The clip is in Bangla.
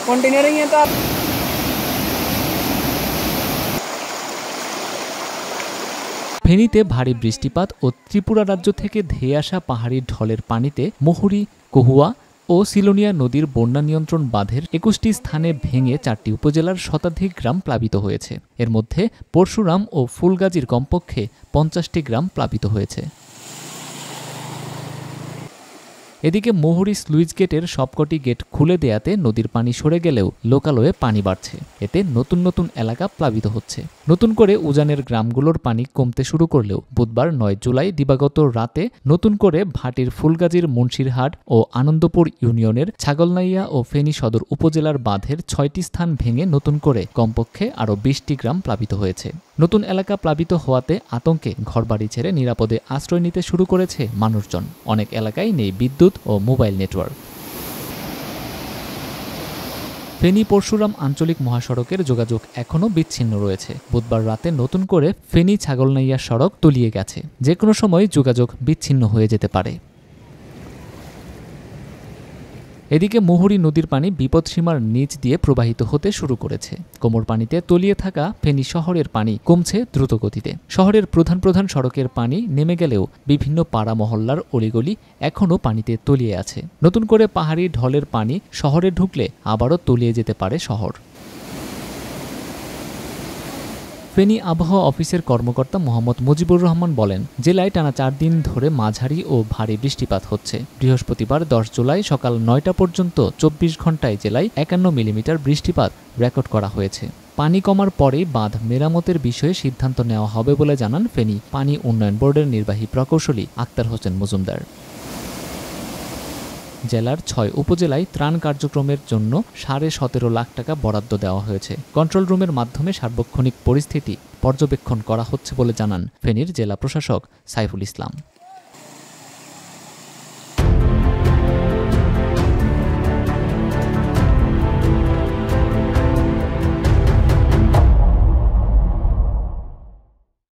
कंटेनर ही है तो ফেনীতে ভারী বৃষ্টিপাত ও ত্রিপুরা রাজ্য থেকে ধেয়ে আসা পাহাড়ি ঢলের পানিতে মুহুরী, কহুয়া ও সিলোনিয়া নদীর বন্যা নিয়ন্ত্রণ বাঁধের ২১টি স্থানে ভেঙে ৪টি উপজেলার শতাধিক গ্রাম প্লাবিত হয়েছে। এর মধ্যে পরশুরাম ও ফুলগাজীর কমপক্ষে ৫০টি গ্রাম প্লাবিত হয়েছে। এদিকে মুহুরী স্লুইস গেটের সবকটি গেট খুলে দেয়াতে নদীর পানি সরে গেলেও লোকালয়ে পানি বাড়ছে। এতে নতুন নতুন এলাকা প্লাবিত হচ্ছে। নতুন করে উজানের গ্রামগুলোর পানি কমতে শুরু করলেও বুধবার ৯ জুলাই দিবাগত রাতে নতুন করে ভাটির ফুলগাজীর মুন্সিরহাট ও আনন্দপুর ইউনিয়নের ছাগলনাইয়া ও ফেনী সদর উপজেলার বাঁধের ৬টি স্থান ভেঙে নতুন করে কমপক্ষে আরও ২০টি গ্রাম প্লাবিত হয়েছে। নতুন এলাকা প্লাবিত হওয়াতে আতঙ্কে ঘরবাড়ি ছেড়ে নিরাপদে আশ্রয় নিতে শুরু করেছে মানুষজন। অনেক এলাকায় নেই বিদ্যুৎ ও মোবাইল নেটওয়ার্ক। ফেনী পরশুরাম আঞ্চলিক মহাসড়কের যোগাযোগ এখনও বিচ্ছিন্ন রয়েছে। বুধবার রাতে নতুন করে ফেনী ছাগলনাইয়া সড়ক তলিয়ে গেছে। যে কোনো সময় যোগাযোগ বিচ্ছিন্ন হয়ে যেতে পারে। এদিকে মুহুরী নদীর পানি বিপদসীমার নিচ দিয়ে প্রবাহিত হতে শুরু করেছে। কোমর পানিতে তলিয়ে থাকা ফেনী শহরের পানি কমছে দ্রুতগতিতে। শহরের প্রধান প্রধান সড়কের পানি নেমে গেলেও বিভিন্ন পাড়া মহল্লার অলিগলি এখনও পানিতে তলিয়ে আছে। নতুন করে পাহাড়ি ঢলের পানি শহরে ঢুকলে আবারও তলিয়ে যেতে পারে শহর। ফেনী আবহাওয়া অফিসের কর্মকর্তা মোহাম্মদ মুজিবুর রহমান বলেন, জেলায় টানা ৪ দিন ধরে মাঝারি ও ভারী বৃষ্টিপাত হচ্ছে। বৃহস্পতিবার ১০ জুলাই সকাল ৯টা পর্যন্ত ২৪ ঘণ্টায় জেলায় ৫১ মিলিমিটার বৃষ্টিপাত রেকর্ড করা হয়েছে। পানি কমার পরেই বাঁধ মেরামতের বিষয়ে সিদ্ধান্ত নেওয়া হবে বলে জানান ফেনী পানি উন্নয়ন বোর্ডের নির্বাহী প্রকৌশলী আক্তার হোসেন মজুমদার। জেলার ৬ উপজেলায় ত্রাণ কার্যক্রমের জন্য ১৭.৫ লাখ টাকা বরাদ্দ দেওয়া হয়েছে। কন্ট্রোল রুমের মাধ্যমে সার্বক্ষণিক পরিস্থিতি পর্যবেক্ষণ করা হচ্ছে বলে জানান ফেনীর জেলা প্রশাসক সাইফুল ইসলাম।